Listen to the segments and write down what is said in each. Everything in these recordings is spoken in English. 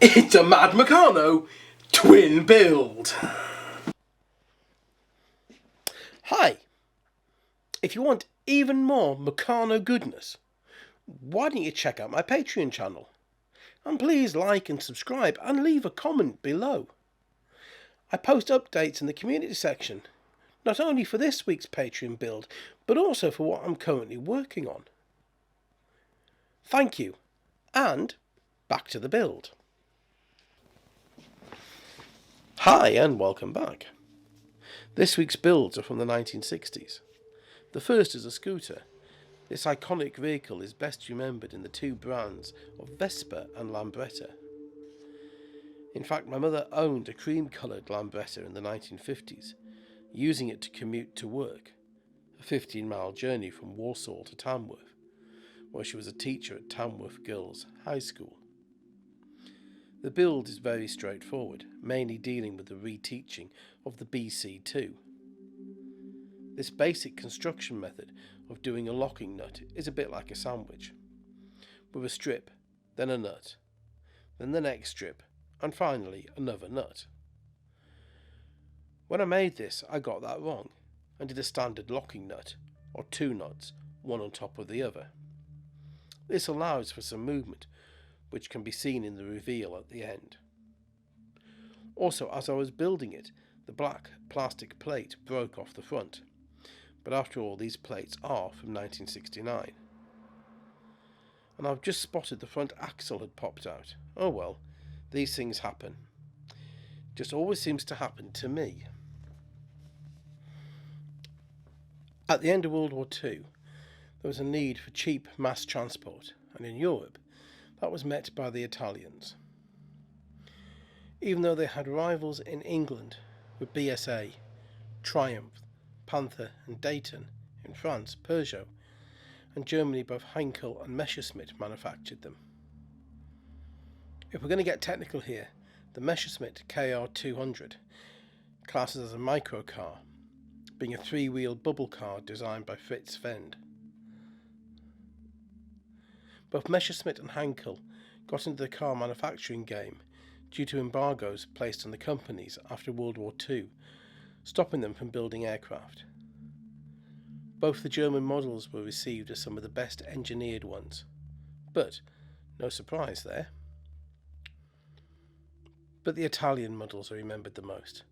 It's a Mad Meccano twin build. Hi. If you want even more Meccano goodness, why don't you check out my Patreon channel? And please like and subscribe and leave a comment below. I post updates in the community section, not only for this week's Patreon build, but also for what I'm currently working on. Thank you, and back to the build. Hi and welcome back. This week's builds are from the 1960s. The first is a scooter. This iconic vehicle is best remembered in the two brands of Vespa and Lambretta. In fact, my mother owned a cream-coloured Lambretta in the 1950s, using it to commute to work, a 15-mile journey from Warsaw to Tamworth, where she was a teacher at Tamworth Girls High School. The build is very straightforward, mainly dealing with the reteaching of the BC2. This basic construction method of doing a locking nut is a bit like a sandwich, with a strip, then a nut, then the next strip, and finally another nut. When I made this, I got that wrong, and did a standard locking nut, or two nuts, one on top of the other. This allows for some movement, which can be seen in the reveal at the end. Also, as I was building it, the black plastic plate broke off the front, but after all, these plates are from 1969. And I've just spotted the front axle had popped out. Oh well, these things happen. Just always seems to happen to me. At the end of World War II, there was a need for cheap mass transport, and in Europe, that was met by the Italians. Even though they had rivals in England with BSA, Triumph, Panther and Dayton, in France, Peugeot, and Germany both Heinkel and Messerschmitt manufactured them. If we're going to get technical here, the Messerschmitt KR200 classes as a microcar, being a three-wheeled bubble car designed by Fritz Fend. Both Messerschmitt and Heinkel got into the car manufacturing game due to embargoes placed on the companies after World War II, stopping them from building aircraft. Both the German models were received as some of the best engineered ones, but no surprise there. But the Italian models are remembered the most,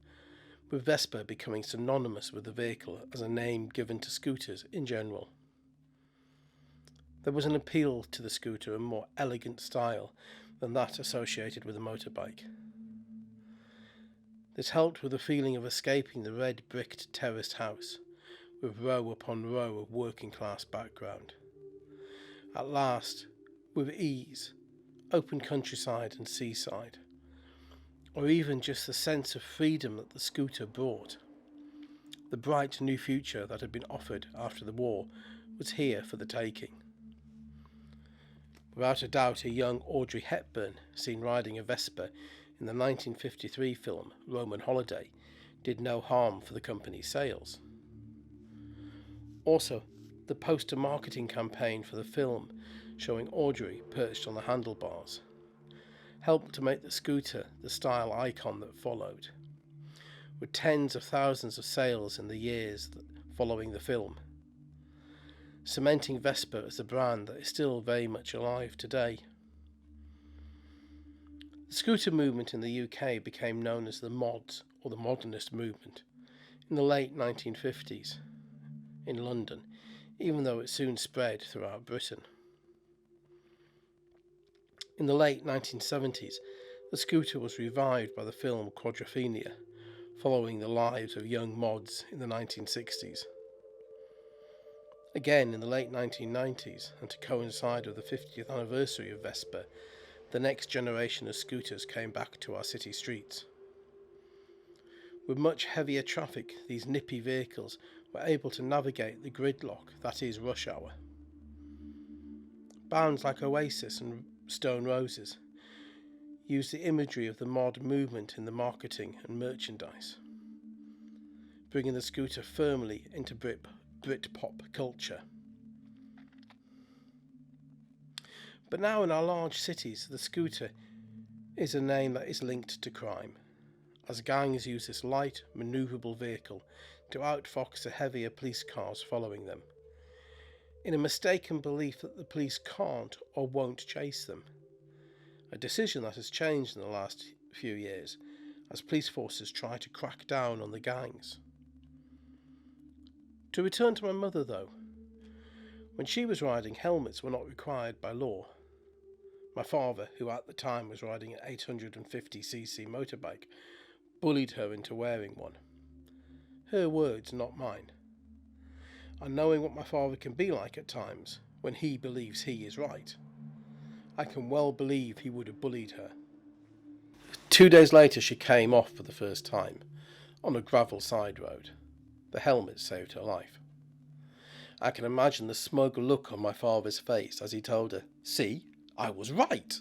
with Vespa becoming synonymous with the vehicle as a name given to scooters in general. There was an appeal to the scooter, a more elegant style than that associated with a motorbike. This helped with the feeling of escaping the red bricked terraced house, with row upon row of working class background. At last, with ease, open countryside and seaside, or even just the sense of freedom that the scooter brought. The bright new future that had been offered after the war was here for the taking. Without a doubt, a young Audrey Hepburn, seen riding a Vespa in the 1953 film Roman Holiday, did no harm for the company's sales. Also, the poster marketing campaign for the film, showing Audrey perched on the handlebars, helped to make the scooter the style icon that followed, with tens of thousands of sales in the years following the film, cementing Vespa as a brand that is still very much alive today. The scooter movement in the UK became known as the Mods, or the Modernist movement, in the late 1950s in London, even though it soon spread throughout Britain. In the late 1970s, the scooter was revived by the film Quadrophenia, following the lives of young mods in the 1960s. Again, in the late 1990s, and to coincide with the 50th anniversary of Vespa, the next generation of scooters came back to our city streets. With much heavier traffic, these nippy vehicles were able to navigate the gridlock that is rush hour. Bands like Oasis and Stone Roses used the imagery of the mod movement in the marketing and merchandise, bringing the scooter firmly into Britpop culture. But now in our large cities, the scooter is a name that is linked to crime, as gangs use this light, manoeuvrable vehicle to outfox the heavier police cars following them, in a mistaken belief that the police can't or won't chase them. A decision that has changed in the last few years as police forces try to crack down on the gangs. To return to my mother though, when she was riding, helmets were not required by law. My father, who at the time was riding an 850cc motorbike, bullied her into wearing one. Her words, not mine. And knowing what my father can be like at times, when he believes he is right, I can well believe he would have bullied her. 2 days later she came off for the first time, on a gravel side road. The helmet saved her life. I can imagine the smug look on my father's face as he told her, "See, I was right."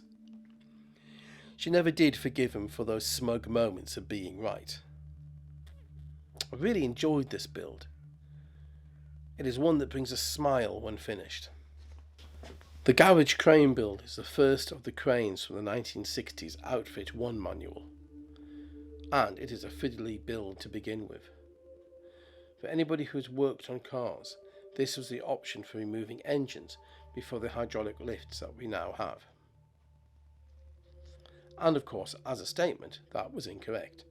She never did forgive him for those smug moments of being right. I really enjoyed this build. It is one that brings a smile when finished. The garage crane build is the first of the cranes from the 1960s Outfit 1 manual, and it is a fiddly build to begin with. For anybody who has worked on cars, this was the option for removing engines before the hydraulic lifts that we now have. And of course, as a statement, that was incorrect.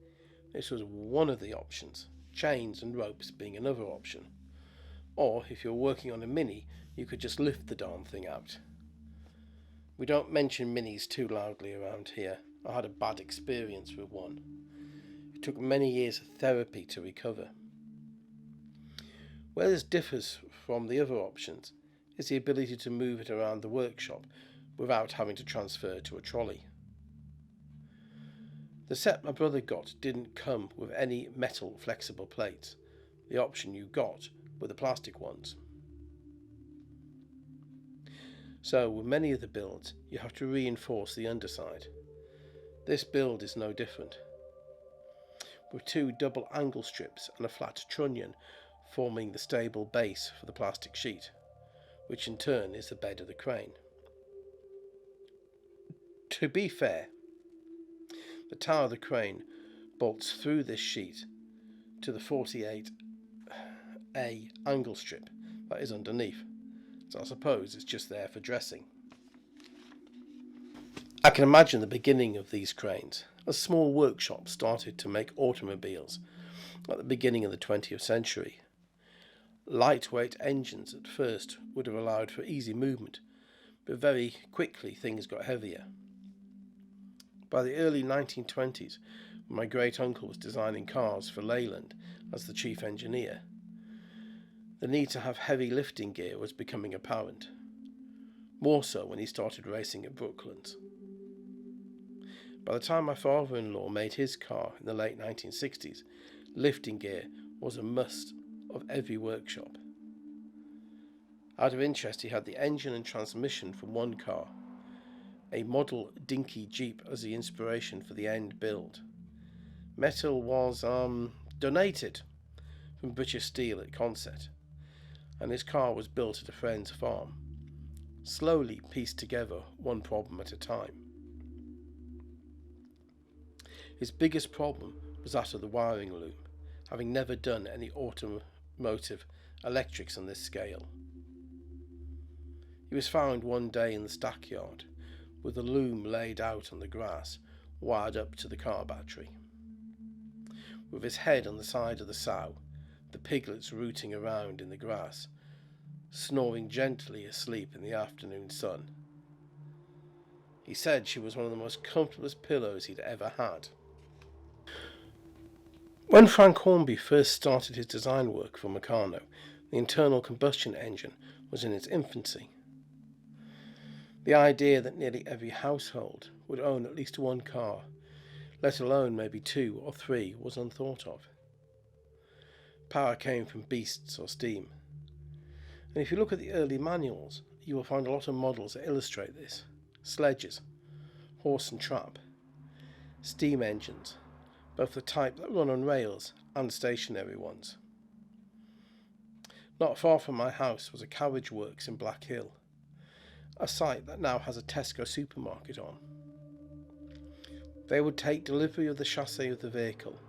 This was one of the options, chains and ropes being another option. Or, if you're working on a Mini, you could just lift the darn thing out. We don't mention Minis too loudly around here. I had a bad experience with one. It took many years of therapy to recover. Where this differs from the other options is the ability to move it around the workshop without having to transfer to a trolley. The set my brother got didn't come with any metal flexible plates. The option you got were the plastic ones. So with many of the builds you have to reinforce the underside. This build is no different, with 2 double angle strips and a flat trunnion forming the stable base for the plastic sheet, which in turn is the bed of the crane. To be fair, the tower of the crane bolts through this sheet to the 48A angle strip that is underneath, so I suppose it's just there for dressing. I can imagine the beginning of these cranes as small workshops started to make automobiles at the beginning of the 20th century. Lightweight engines at first would have allowed for easy movement, but very quickly things got heavier. By the early 1920s, when my great uncle was designing cars for Leyland as the chief engineer, the need to have heavy lifting gear was becoming apparent, more so when he started racing at Brooklands. By the time my father-in-law made his car in the late 1960s, lifting gear was a must of every workshop. Out of interest, he had the engine and transmission from one car, a model dinky Jeep, as the inspiration for the end build. Metal was donated from British Steel at Consett, and his car was built at a friend's farm, slowly pieced together one problem at a time. His biggest problem was that of the wiring loom, having never done any automotive electrics on this scale. He was found one day in the stackyard, with the loom laid out on the grass, wired up to the car battery. With his head on the side of the sow, the piglets rooting around in the grass, snoring gently asleep in the afternoon sun. He said she was one of the most comfortablest pillows he'd ever had. When Frank Hornby first started his design work for Meccano, the internal combustion engine was in its infancy. The idea that nearly every household would own at least one car, let alone maybe 2 or 3, was unthought of. Power came from beasts or steam. And if you look at the early manuals, you will find a lot of models that illustrate this. Sledges, horse and trap, steam engines, both the type that run on rails and stationary ones. Not far from my house was a carriage works in Black Hill, a site that now has a Tesco supermarket on. They would take delivery of the chassis of the vehicle,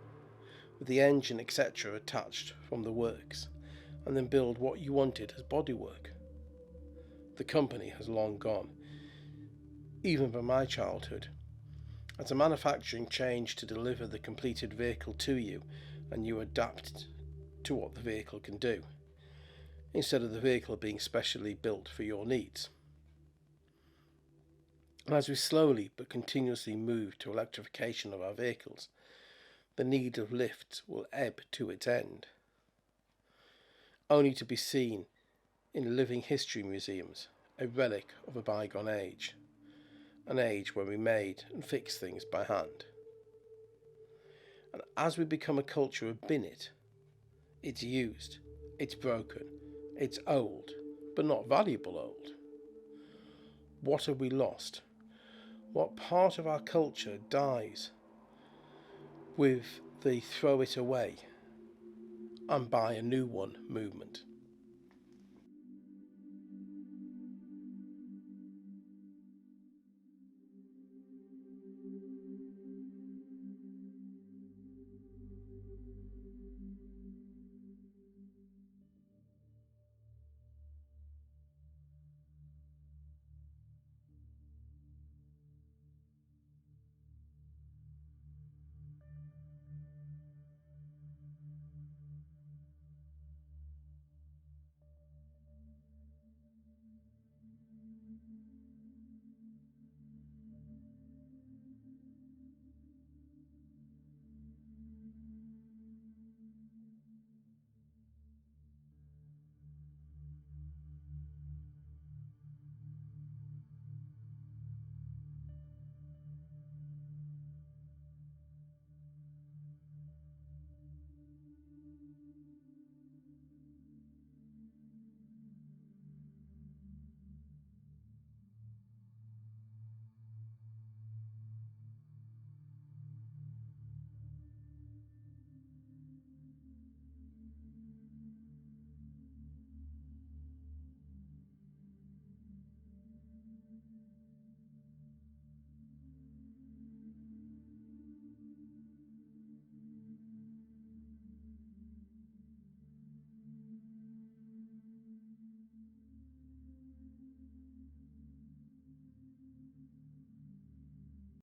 with the engine etc. attached from the works, and then build what you wanted as bodywork. The company has long gone, even from my childhood, as the manufacturing changed to deliver the completed vehicle to you, and you adapt to what the vehicle can do, instead of the vehicle being specially built for your needs. And as we slowly but continuously move to electrification of our vehicles, the need of lifts will ebb to its end, only to be seen in living history museums, a relic of a bygone age, an age where we made and fixed things by hand. And as we become a culture of bin it, it's used, it's broken, it's old, but not valuable old. What have we lost? What part of our culture dies with the throw it away and buy a new one movement?